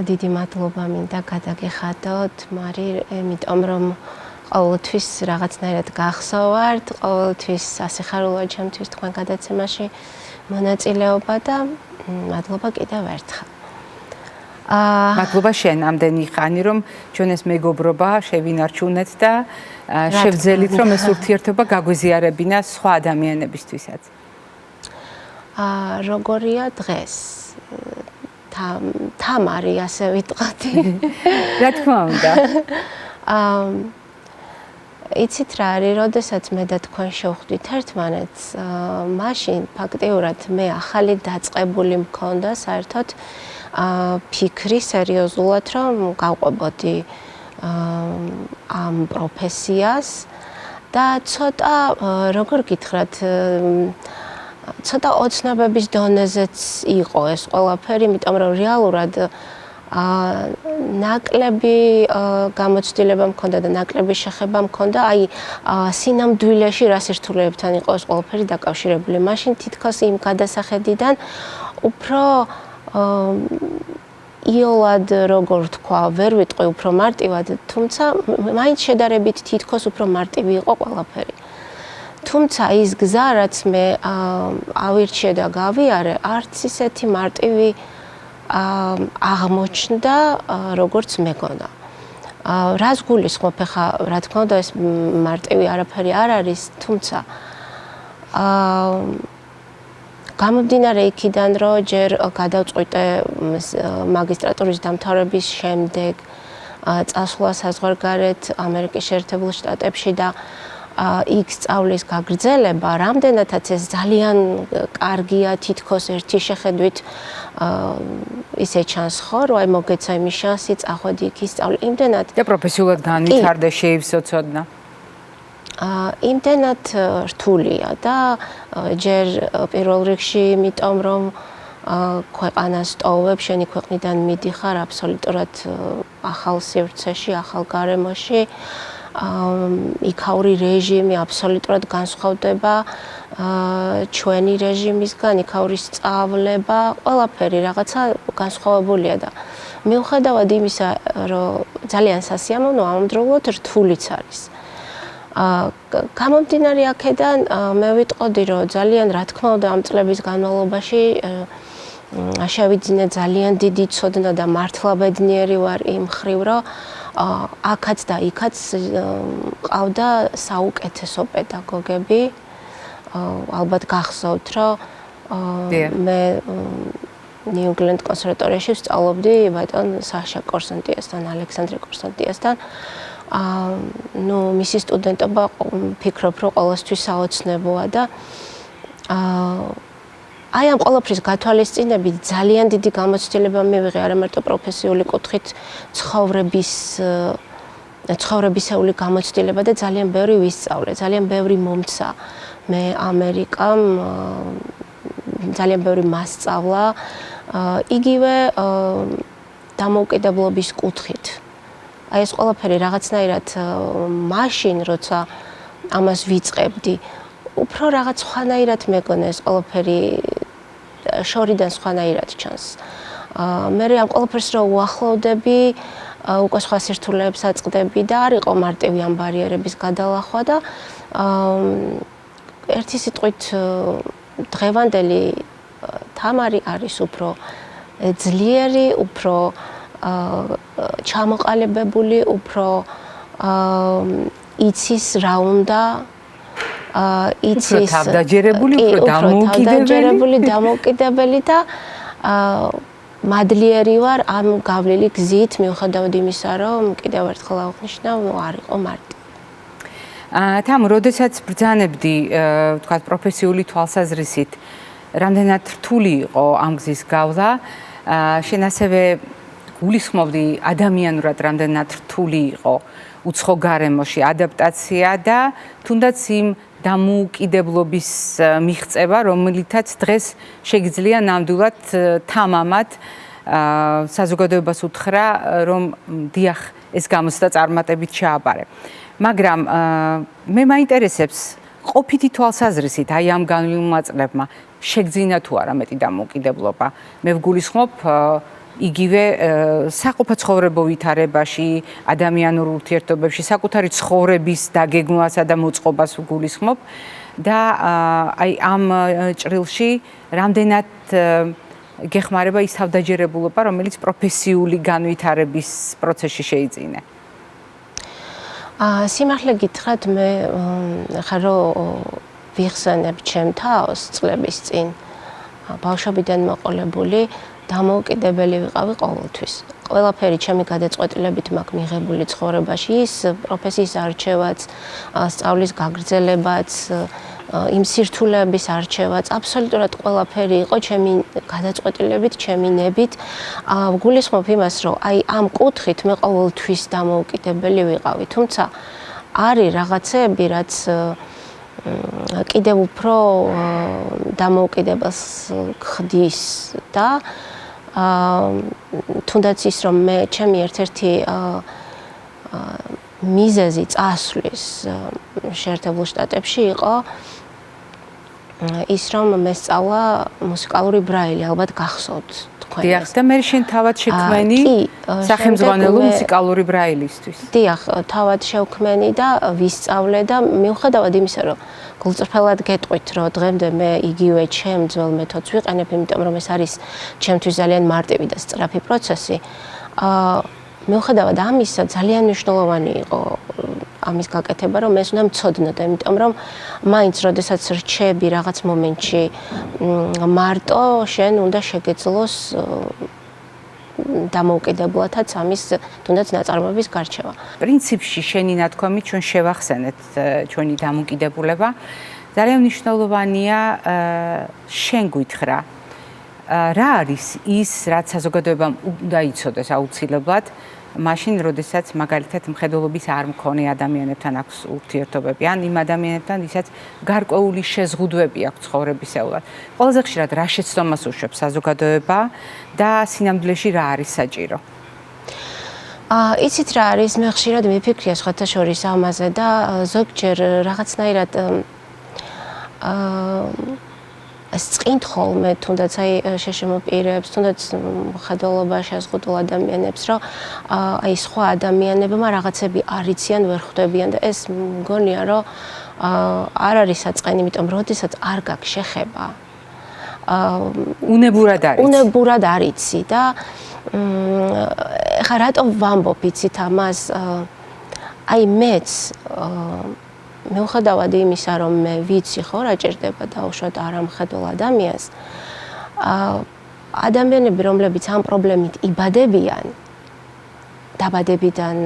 დიდი მადლობა მინდა გადაგიხადოთ, მარი, იმიტომ რომ ყოველთვის რაღაცნაირად გახსოვართ, ყოველთვის სასიხარულოა ჩემთვის თქვენ გადაცემაში მონაწილეობა და მადლობა კიდევ ერთხელ. მადლობა შენ ამდენი ხანი, რომ ჩვენ ეს მეგობრობა შევინარჩუნეთ და შევძელით, რომ ეს ურთიერთობა გაგვიზიარებინა სხვა ადამიანებისთვისაც. როგორია დღეს? თამარი ასე ვიტყოდი. რა თქმა უნდა. იცით რა არის, როდესაც მე და თქვენ შევხვდით ერთმანეთს, მაშინ ფაქტიურად მე ახალი დაწყებული მქონდა საერთოდ ფიქრი სერიოზულად, რომ გავყვებოდი ამ პროფესიას და ცოტა როგორ გითხრათ, ცოტა ოცნებების დონეზეც იყო ეს ყველაფერი, იმიტომ რომ რეალურად ნაკლები გამოცდილება მქონდა და ნაკლები შეხება მქონდა, აი სინამდვილეში რა სირთულეებთან იყო ეს ყველაფერი დაკავშირებული. მაშინ თითქოს იმ გადასახედიდან უფრო იოლად როგორ თქვა, ვერ ვიტყვი უფრო მარტივად, თუმცა მაინც შედარებით თითქოს უფრო მარტივი იყო ყველაფერი. თუმცა ის გზა, რაც მე ავირჩიე და გავიარე, არც ისეთი მარტივი აღმოჩნდა, როგორც მეგონა. რას გულისხმობ ახლა, რა თქმა უნდა, ეს მარტივი არაფერი არ არის, თუმცა გამომდინარე იქიდან, რომ ჯერ გადავწყვიტე მაგისტრატურის დამთავრების შემდეგ წასვლა საზღვარგარეთ ამერიკის შეერთებულ შტატებში და იქ სწავლის გაგრძელება, რამდენადაც ეს ძალიან კარგია, თითქოს ერთი შეხედვით ისე ჩანს ხო, რომ აი მოგეცა იმის შანსი, წახვედი იქ ისწავლე. იმდენად და პროფესიულად განვითარდა, შეივსო ცოდნა. იმდენად რთულია და ჯერ პირველ რიგში იმიტომ, რომ ქვეყანას ტოვებ, შენი ქვეყნიდან მიდიხარ აბსოლუტურად ახალ სივრცეში, ახალ გარემოში. იქაური რეჟიმი აბსოლუტურად განსხვავდება ჩვენი რეჟიმისგან, იქაური სწავლება, ყველაფერი რაღაცა განსხვავებულია და მიუხედავად იმისა, რომ ძალიან სასიამოვნოა, ამავდროულად რთულიც არის. გამომდინარე აქედან მე ვიტყოდი, რომ ძალიან რა თქმა უნდა ამ წლების განმავლობაში შევიძინე ძალიან დიდი ცოდნა და მართლა ბედნიერი ვარ იმ მხრივ, რომ აქაც და იქაც ყავდა საუკეთესო პედაგოგები. ალბათ გახსოვთ, რომ მე ნიუ-ინგლენდ კონსერვატორიაში ვსწავლობდი ბატონ საშა კორსანტიასთან, ალექსანდრე კორსანტიასთან. ნუ მისი სტუდენტობა ფიქრობ, რომ ყოველთვის საოცნებოა და აი ამ ყველაფრის გათვალისწინებით ძალიან დიდი გამოცდილება მივიღე არა მარტო პროფესიული კუთხით, ცხოვრებისეული გამოცდილება და ძალიან ბევრი ვისწავლე, ძალიან ბევრი მომცა მე ამერიკამ, ძალიან ბევრი მასწავლა, იგივე დამოუკიდებლობის კუთხით. აი ეს ყველაფერი რაღაცნაირად მაშინ, როცა ამას ვიწყებდი, უფრო რაღაც სხვანაირად მეგონა ეს ყველაფერი შორიდან სხვანაირად ჩანს. მე ამ ყველაფერს რო უახლოვდები, უკვე სხვა სირთულეებს აწყდები და არ იყო მარტივი ამ ბარიერების გადალახვა და ერთი სიტყვით დღევანდელი თამარი არის უფრო ძლიერი, უფრო ჩამოყალიბებული, უფრო იცის რა უნდა, იცის თავდაჯერებული, უფრო დამოუკიდებელი და მადლიერი ვარ ამ გავლილი გზით, მიუხედავად იმისა, რომ კიდევ ერთხელ აღვნიშნავ, არ იყო მარტივი. თამო, როდესაც ბრძანებდი, თქვა პროფესიული თვალსაზრისით, რამდენად რთული იყო ამ გზის გავლა, შენ ასევე გულისხმობდი ადამიანურად რამდენად რთული იყო უცხო გარემოში ადაპტაცია და თუნდაც იმ დამოუკიდებლობის მიღწევა, რომელითაც დღეს შეგიძლია ნამდვილად თამამად საზოგადოებას უთხრა, რომ დიახ, ეს გამოცდა წარმატებით ჩააბარე. მაგრამ მე მაინტერესებს ყოფითი თვალსაზრისით აი ამ განვლილმა წლებმა შეგძინა თუ არა მეტი დამოუკიდებლობა. მე ვგულისხმობ იგივე საყოფაცხოვრებო ვითარებაში, ადამიანურ ურთიერთობებში, საკუთარი ცხოვრების დაგეგმვასა და მოწყობას ვგულისხმობ და აი ამ ჭრილში რამდენად გეხმარება ის თავდაჯერებულობა, რომელიც პროფესიული განვითარების პროცესში შეიძინე. სიმართლე გითხრათ, მე ხა რო ვიხსენებ ჩემ თავს წლების წინ ბავშვობიდან მოყოლებული დამოუკიდებელი ვიყავი ყოველთვის. ყველაფერი ჩემი გადაწყვეტილებით მაქვს მიღებული ცხოვრებაში, ის პროფესიის არჩევაც, სწავლის გაგრძელებაც, იმ სირთულეების არჩევაც, აბსოლუტურად ყველაფერი იყო ჩემი გადაწყვეტილებით, ჩემი ნებით. ვგულისხმობ იმას, რომ აი ამ კუთხით მე ყოველთვის დამოუკიდებელი ვიყავი, თუმცა არის რაღაცები, რაც კიდევ უფრო დამოუკიდებელს ხდის და თუნდაც ის რომ მე ჩემი ერთ-ერთი მიზეზი წასვლის შეერთებულ შტატებში იყო ის რომ მე სწავლა მუსიკალური ბრაილი, ალბათ გახსოვთ თქვენ. დიახ, და მე შენ თავად შექმენი სახელმძღვანელო მუსიკალური ბრაილისთვის. დიახ, თავად შევქმენი და ვისწავლე და მიუხედავად იმისა, რომ გულწრფელად გეტყვით, რომ დღემდე მე იგივე ჩემ ძველ მეთოდს ვიყენებ, იმიტომ რომ ეს არის ჩემთვის ძალიან მარტივი და სწრაფი პროცესი. მიუხედავად ამისა, ძალიან მნიშვნელოვანი იყო ამის გაკეთება, რომ ეს უნდა მცოდნოდა, იმიტომ რომ მაინც როდესაც რჩები რაღაც მომენტში მარტო შენ უნდა შეგეძლოს დამოუკიდებლადაც ამის თუნდაც ნაწარმოების გარჩევა. პრინციპში შენი ნათქვამით ჩვენ შევახსენეთ ჩვენი დამოუკიდებულება. ძალიან მნიშვნელოვანია შენ გითხრა რა არის ის, რაც საზოგადოებამ უნდა იცოდეს აუცილებლად, მაშინ, როდესაც მაგალითად მხედველობის არ მქონე ადამიანებთან აქვს ურთიერთობები, ან იმ ადამიანებთან, ვისაც გარკვეული შეზღუდვები აქვს ცხოვრებისეულად. ყველაზე ხშირად რა შეცდომას უშვებს საზოგადოება და სინამდვილეში რა არის საჭირო? იცით რა არის, მე ხშირად მიფიქრია სხვათა შორის ამაზე და ზოგჯერ რაღაცნაირად წqint ხოლმე თუნდაც აი შეშემოპირებს, თუნდაც მხედველობა შეზღუდულ ადამიანებს, რომ აი სხვა ადამიანებმა რაღაცები არ იციან, ვერ ხვდებიან და ეს მგონია, რომ არ არის საწყენი, იმიტომ რომ როდესაც არ გაქვს შეხება, უნებურად არიცი და ეხლა რატომ ვამბობ იცით ამას, აი მეც მიუხედავად იმისა, რომ მე ვიცი ხო რა ჭირდება დაუშვათ არამხედველ ადამიანს, ადამიანები, რომლებიც ამ პრობლემით იბადებიან, დაბადებიდან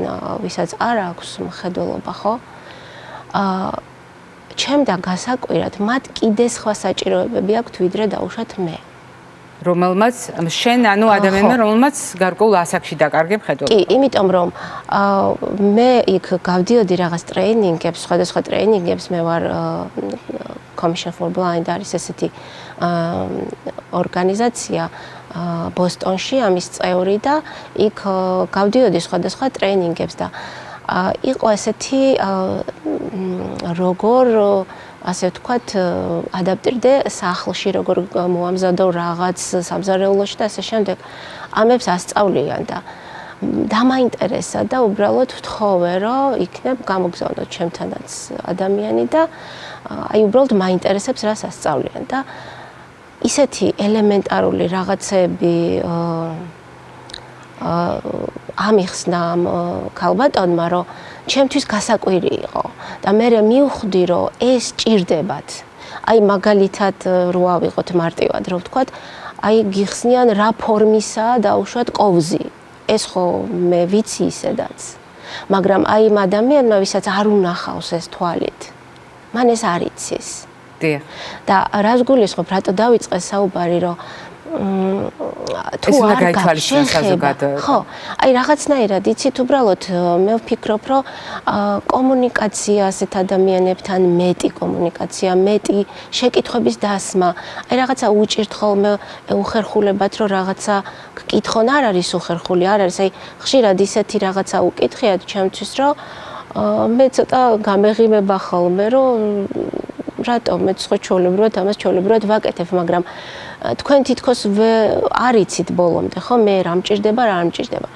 ვისაც არ აქვს მხედველობა, ხო? ჩემთან გასაკვირად, მათ კიდე სხვა საჭიროებები აქვთ, ვიდრე დაუშვათ მე. რომელმაც შენ ანუ ადამიანმა რომელმაც გარკვეულ ასაკში დაკარგე მხედველობა. კი, იმიტომ რომ მე იქ გავდიოდი რაღაც ტრეინინგებს, სხვადასხვა ტრეინინგებს, მე ვარ Commission for Blind არის ესეთი ორგანიზაცია ბოსტონში, ამის წევრი და იქ გავდიოდი სხვადასხვა ტრეინინგებს და იყო ესეთი როგორ ასე ვთქვათ, ადაპტირდე სახლში, როგორ მოამზადო რაღაც სამზარეულოში და ასე შემდეგ. ამებს ასწავლიან და დამაინტერესა და უბრალოდ ვთხოვე, რომ იქნებ გამოგზავნოთ ჩემთანაც ადამიანი და აი უბრალოდ მაინტერესებს რას ასწავლიან და ისეთი ელემენტარული რაღაცები ამიხსნა ამ ქალბატონმა, რომ ჩემთვის გასაკვირი იყო და მე მივხვდი, რომ ეს ჭირდებათ. აი მაგალითად რო ავიღოთ მარტივად, რო ვთქვათ, აი გიხსნიან რა ფორმისაა დაუშვათ კოვზი. ეს ხო მე ვიცი ისედაც. მაგრამ აი იმ ადამიანმა, ვისაც არ უნახავს ეს თვალით, მან ეს არ იცის. დიახ. და რას გულისხმობ, რატო დავიწყე საუბარი, რომ თუ არ გაშეხება, ხო, აი რაღაცნაირად იცით უბრალოდ მე ვფიქრობ, რომ კომუნიკაცია ასეთ ადამიანებთან მეტი კომუნიკაცია, მეტი შეკითხვების დასმა, აი რაღაცა უჭირთ ხოლმე უხერხულებათ, რომ რაღაცა გკითხონ, არ არის უხერხული, არ არის, აი ხშირად ისეთი რაღაცა უკითხიათ ჩემთვის, რომ მე ცოტა გამეღიმება ხოლმე, რომ რატომ მეც ხო ჩვეულებრივად ამას ჩვეულებრივად ვაკეთებ, მაგრამ თქვენ თითქოს არ იცით ბოლომდე, ხო, მე რა მჭირდება, რა არ მჭირდება.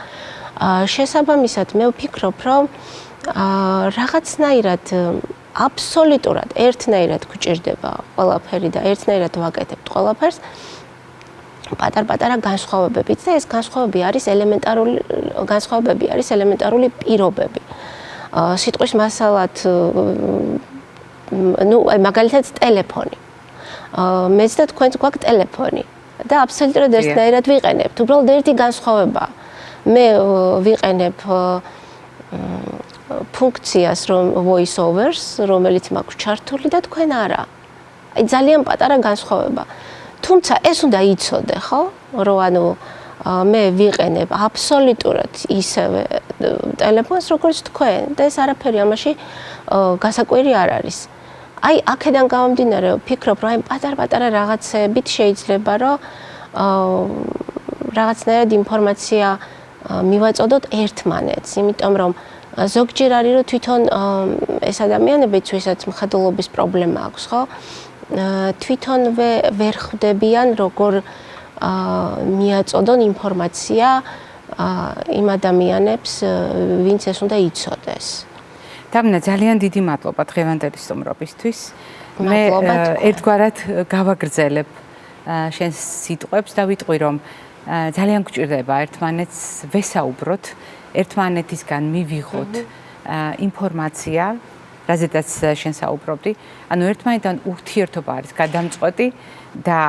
შესაბამისად, მე ვფიქრობ, რომ რაღაცნაირად აბსოლუტურად ერთნაირად გვჭირდება ყველაფერი და ერთნაირად ვაკეთებთ ყველაფერს. პატარ-პატარა განსხვავებებით და ეს განსხვავებები არის ელემენტარული პირობები. სიტყვის მასალად ну, მაგალითად ტელეფონი. მეც და თქვენც გვაქვს ტელეფონი. და აბსოლუტურად ერთნაირად ვიყენებთ. უბრალოდ ერთი განსხვავება. მე ვიყენებ ფუნქციას, რომ voice overs, რომელიც მაქვს ჩართული და თქვენ არა. აი ძალიან პატარა განსხვავება. თუმცა ეს უნდა იცოდე, ხო? რომ ანუ მე ვიყენებ აბსოლუტურად ისევე ტელეფონს, როგორც თქვენ და ეს არაფერი ამაში გასაკვირი არ არის. აი აქედან გამომდინარე ვფიქრობ, რომ აი პატარ-პატარა რაღაცებით შეიძლება რომ რაღაცნაირად ინფორმაცია მივაწოდოთ ერთმანეთს, იმიტომ რომ ზოგჯერ არის რომ თვითონ ეს ადამიანებიც ვისაც მხედველობის პრობლემა აქვს, ხო? თვითონ ვერ ხვდებიან როგორ მიაწოდონ ინფორმაცია იმ ადამიანებს, ვინც ეს უნდა იცოდეს. დამნა ძალიან დიდი მადლობა დღევანდელი სტუმრობისთვის. მე ერთგვარად გავაგრძელებ შენს სიტყვებს და ვიტყვი რომ ძალიან გვჭირდება ერთმანეთს ვესაუბროთ, ერთმანეთისგან მივიღოთ ინფორმაცია, რაზედაც შენ საუბრობდი. ანუ ერთმანეთთან ურთიერთობა არის გადამწყვეტი და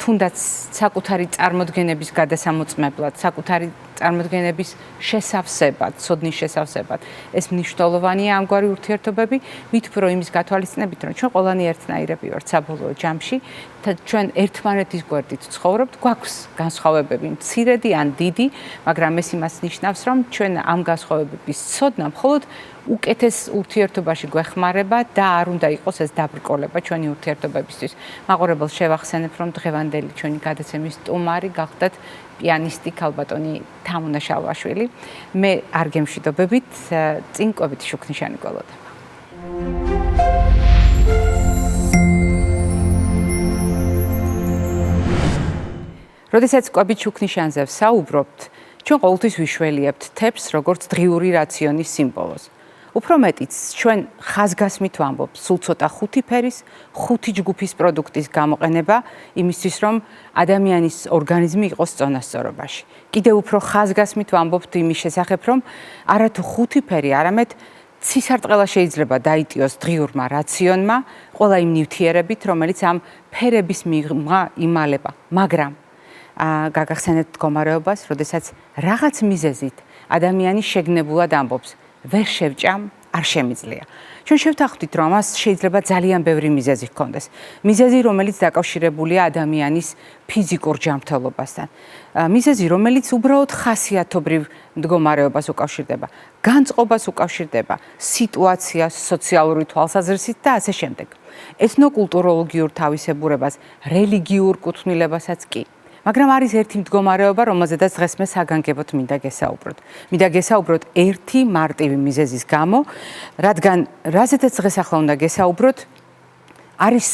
თუნდაც საკუთარი წარმოდგენების გადასამოწმებლად, საკუთარი წარმოდგენების შესავსებად, ცოდნის შესავსებად. ეს მნიშვნელოვანია ამგვარი ურთიერთობები, მით უფრო იმის გათვალისწინებით, რომ ჩვენ ყველანი ერთნაირები ვართ საბოლოო ჯამში და ჩვენ ერთმანეთის გვერდით ცხოვრობთ, გვაქვს განსხვავებები, მცირედი ან დიდი, მაგრამ ეს იმას ნიშნავს, რომ ჩვენ ამ განსხვავებების ცოდნა მხოლოდ უკეთეს ურთიერთობაში გვეხმარება და არ უნდა იყოს ეს დაბრკოლება ჩვენი ურთიერთობებისთვის. მაყურებელს შევახსენებ, რომ დღევანდელი ჩვენი გადაცემის სტუმარი გახდათ პიანისტი ქალბატონი თამუნა შალვაშვილი. მე არ გემშვიდობებით, წინ კვებით შუქნიშანი გველოდება. როდესაც კვებით შუქნიშანზე ვსაუბრობთ, ჩვენ ყოველთვის ვიშველიებთ თეფს როგორც დღიური რაციონის სიმბოლოს. უფრო მეტიც, ჩვენ ხაზგასმით ვამბობთ სულ ცოტა ხუთი ფერის, ხუთი ჯგუფის პროდუქტის გამოყენება იმისთვის, რომ ადამიანის ორგანიზმი იყოს წონასწორობაში. კიდევ უფრო ხაზგასმით ვამბობთ იმის შესახებ, რომ არათუ ხუთი ფერი, არამედ ცისარტყელა შეიძლება დაიტიოს დღიურმა რაციონმა, ყველა იმ ნივთიერებით, რომელიც ამ ფერების მიღმა იმალება. მაგრამ გაგახსენებთ მდგომარეობას, როდესაც რაღაც მიზეზით ადამიანი შეგნებულად ამბობს ვერ შევჭამ, არ შემიძლია. ჩვენ შევთანხმდით, რომ ამას შეიძლება ძალიან ბევრი მიზეზი ჰქონდეს. მიზეზი, რომელიც დაკავშირებულია ადამიანის ფიზიკურ ჯანმრთელობასთან. მიზეზი, რომელიც უბრალოდ ხასიათობრივ მდგომარეობას უკავშირდება, განწყობას უკავშირდება, სიტუაციას, სოციალური თვალსაზრისით და ასე შემდეგ. ეთნოკულტუროლოგიურ თავისებურებას, რელიგიურ კუთვნილებასაც კი. მაგრამ არის ერთი მდგომარეობა, რომელზედაც დღეს მე საგანგებოდ მინდა გესაუბროთ. მინდა გესაუბროთ ერთი მარტივი მიზეზის გამო, რადგან რაზედაც დღეს ახლა უნდა გესაუბროთ, არის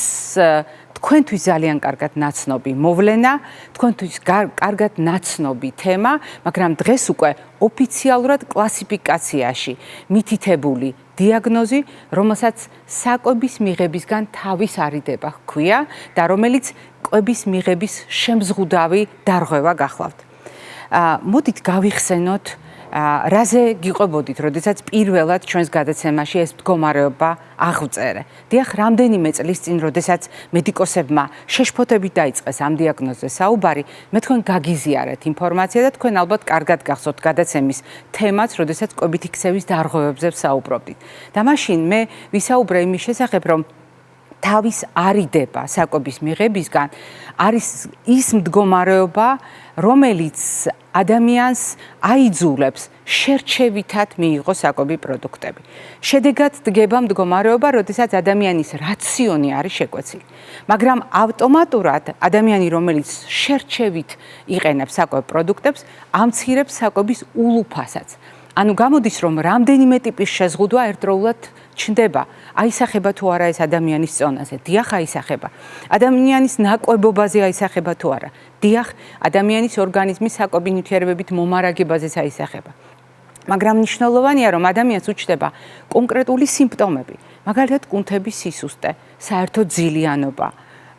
თქვენთვის ძალიან კარგად ნაცნობი მოვლენა, თქვენთვის კარგად ნაცნობი თემა, მაგრამ დღეს უკვე ოფიციალურად კლასიფიკაციაში მითითებული დიაგნოზი, რომელსაც საკვების მიღებისგან თავის არიდება ჰქვია და რომელიც კვების მიღების შემზღუდავი დარღვევა გახლავთ. მოდით გავიხსენოთ, რაზე გიყვებოდით, როდესაც პირველად ჩვენს გადაცემაში ეს მდგომარეობა აღვწერე. დიახ, რამდენიმე წლის წინ, როდესაც მედიკოსებმა შეშფოთებით დაიწყეს ამ დიაგნოზზე საუბარი, მე თქვენ გაგიზიარეთ ინფორმაცია და თქვენ ალბათ კარგად გახსოვთ გადაცემის თემაც, როდესაც კვებითი ქცევის დარღვევებზე ვსაუბრობდით. და მაშინ მე ვისაუბრე იმის შესახებ, რომ თავის არიდება საკვების მიღებისგან არის ის მდგომარეობა, რომელიც ადამიანს აიძულებს შერჩევითად მიიღოს საკვები პროდუქტები. შედეგად დგება მდგომარეობა, როდესაც ადამიანის რაციონი არის შეკვეცილი. მაგრამ ავტომატურად ადამიანი, რომელიც შერჩევით იყენებს საკვებ პროდუქტებს, ამცირებს საკვების ულუფასაც. ანუ გამოდის, რომ რამდენიმე ტიპის შეზღუდვა ერთდროულად ჩნდება. აისახება თუ არა ეს ადამიანის წონაზე? დიახ, აისახება. ადამიანის ნაკვებობაზე აისახება თუ არა? დიახ, ადამიანის ორგანიზმის საკვები ნივთიერებებით მომარაგებაზეც აისახება. მაგრამ მნიშვნელოვანია, რომ ადამიანს უჩნდება კონკრეტული სიმპტომები, მაგალითად კუნთების სისუსტე, საერთო ძილიანობა,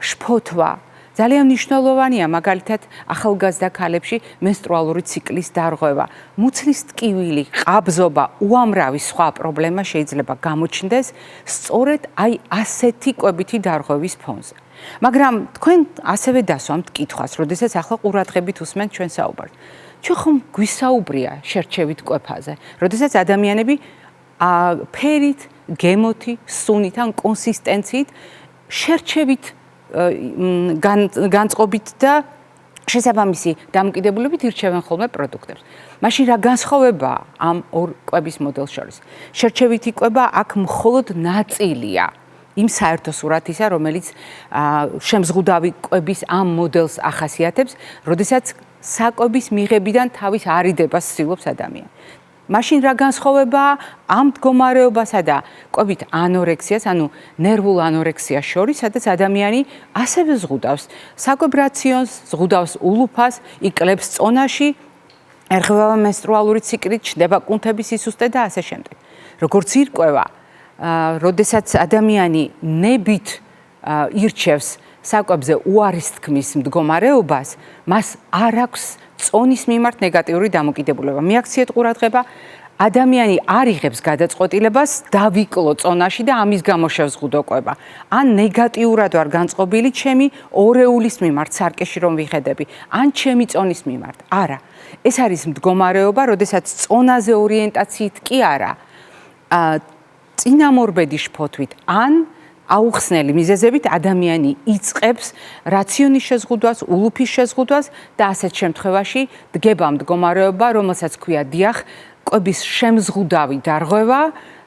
შფოთვა. ძალიან მნიშვნელოვანია მაგალითად ახალგაზრდა ქალებში მენსტრუალური ციკლის დარღვევა, მუცლის ტკივილი, ყაბზობა, უამრავი სხვა პრობლემა შეიძლება გამოჩნდეს სწორედ აი ასეთი კვებითი დარღვევის ფონზე. მაგრამ თქვენ ასევე დასვამთ კითხვას, როდესაც ახლა ყურადღებით უსმენთ ჩვენ საუბარს. ჩვენ ხომ გვისაუბრია შერჩევით კვეფაზე, როდესაც ადამიანები ფერით, გემოთი, სუნით ან კონსისტენციით შერჩევით განწყობით და შესაბამისი დამოკიდებულებით ირჩევენ ხოლმე პროდუქტებს. მაშინ რა განსხვავებაა ამ ორ კვების მოდელს შორის? შერჩევითი კვება აქ მხოლოდ ნაწილია იმ საერთო სურათისა, რომელიც შემზღუდავი კვების ამ მოდელს ახასიათებს, როდესაც საკვების მიღებიდან თავის არიდებას ცდილობს ადამიანი. მაშინ რა განსხვავებაა ამ მდგომარეობასა და კვებით ანორექციას, ანუ ნერვულ ანორექციას შორის, სადაც ადამიანი ასევე ზღუდავს საკვებ რაციონს, ზღუდავს ულუფას, იკლებს წონაში, ერღვევა მენსტრუალური ციკლით, ჩნდება კუნთების სისუსტე და ასე შემდეგ. როგორც ირკვევა, როდესაც ადამიანი ნებით ირჩევს საკვებზე უარის თქმის მდგომარეობას, მას არ აქვს წონის მიმართ ნეგატიური დამოკიდებულება. მიაქციეთ ყურადღება, ადამიანი არ იღებს გადაწყვეტილებას დავიკლო წონაში და ამის გამო შევზღუდო კვება. ან ნეგატიურად ვარ განწყობილი ჩემი ორეულის მიმართ, სარკეში რომ ვიხედები, ან ჩემი წონის მიმართ. არა. ეს არის მდგომარეობა, როდესაც წონაზე ორიენტაციით კი არა, წინამორბედი შფოთვით, ან აუხსნელი მიზეზებით ადამიანი იწყებს რაციონის შეზღუდვას, ულუფის შეზღუდვას და ასეთ შემთხვევაში დგება მდგომარეობა, რომელსაც ქვია დიახ, კვების შემზღუდავი დარღვევა,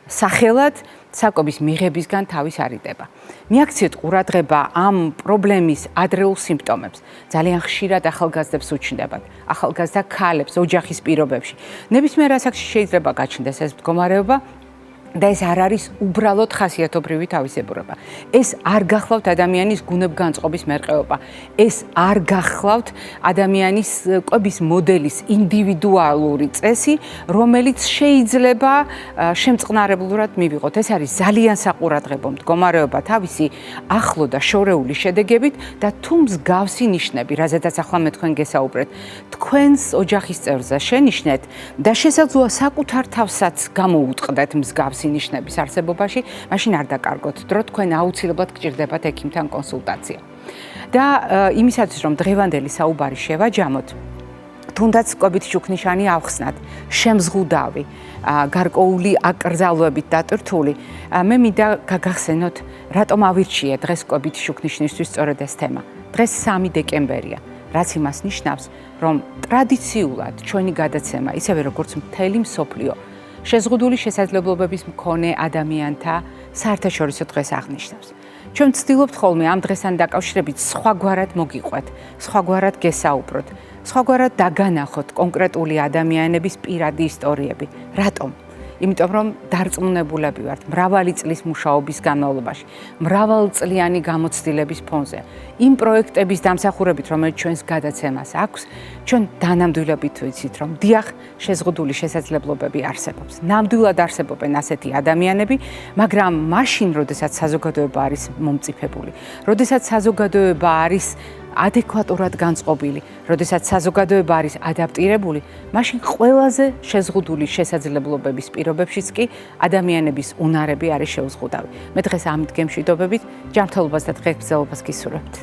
სახელად საკვების მიღებისგან თავის არიდება. მიაქციეთ ყურადღება ამ პრობლემის ადრეულ სიმპტომებს. ძალიან ხშირად ახალგაზრდებს უჩნდებათ, ახალგაზრდა ქალებს ოჯახის პირობებში. ნებისმიერ ასაკში შეიძლება გაჩნდეს ეს მდგომარეობა. და ეს არ არის უბრალოდ ხასიათობრივი თავისებურება. ეს არ გახლავთ ადამიანის გუნებგანწყობის მერყეობა. ეს არ გახლავთ ადამიანის კვების მოდელის ინდივიდუალური წესი, რომელიც შეიძლება შემწყნარებლურად მივიღოთ. ეს არის ძალიან საყურადღებო მდგომარეობა თავისი ახლო და შორეული შედეგებით და თუ მსგავსი ნიშნები, რაზედაც ახლა მე თქვენ გესაუბრეთ, თქვენს ოჯახის წევრზე შენიშნეთ და შესაძლოა საკუთარ თავსაც გამოუტყდეთ მსგავსი ნიშნების არსებობაში, მაშინ არ დაკარგოთ დრო, თქვენ აუცილებლად გჭირდებათ ექიმთან კონსულტაცია. და იმისათვის, რომ დღევანდელი საუბარი შევაჯამოთ, თუნდაც კვებით შუქნიშანი ავხსნათ, შემზღუდავი, გარკვეული აკრძალვებით დატვირთული, მე მინდა გაგახსენოთ, რატომ ავირჩიე დღეს კვებით შუქნიშნისთვის სწორედ ეს თემა. დღეს 3 დეკემბერია, რაც იმას ნიშნავს, რომ ტრადიციულად ჩვენი გადაცემა, ისევე როგორც მთელი მსოფლიო, შეზღუდული შესაძლებლობების მქონე ადამიანთა საერთაშორისო დღეს აღნიშნავს. ჩვენ ვცდილობთ ხოლმე ამ დღესთან დაკავშირებით სხვაგვარად მოგიყვეთ, სხვაგვარად გესაუბროთ, სხვაგვარად დაგანახოთ კონკრეტული ადამიანების პირადი ისტორიები. რატომ? იმიტომ რომ დარწმუნებულები ვართ მრავალი წლის მუშაობის განმავლობაში, მრავალწლიანი გამოცდილების ფონზე, იმ პროექტების დამსახურებით, რომელიც ჩვენს გადაცემას აქვს, ჩვენ დანამდვილებით ვიცით, რომ დიახ, შეზღუდული შესაძლებლობები არსებობს. ნამდვილად არსებობენ ასეთი ადამიანები, მაგრამ მაშინ, როდესაც საზოგადოება არის მომწიფებული, როდესაც საზოგადოება არის ადეკვატურად განწყობილი, როდესაც საზოგადოება არის ადაპტირებული, მაშინ ყველაზე შეზღუდული შესაძლებლობების პირობებშიც კი ადამიანების უნარები არის შეუზღუდავი. მე დღეს ამ დგემში ვდობებით, ჯანმრთელობას და დღესგრძელობას გისურვებთ.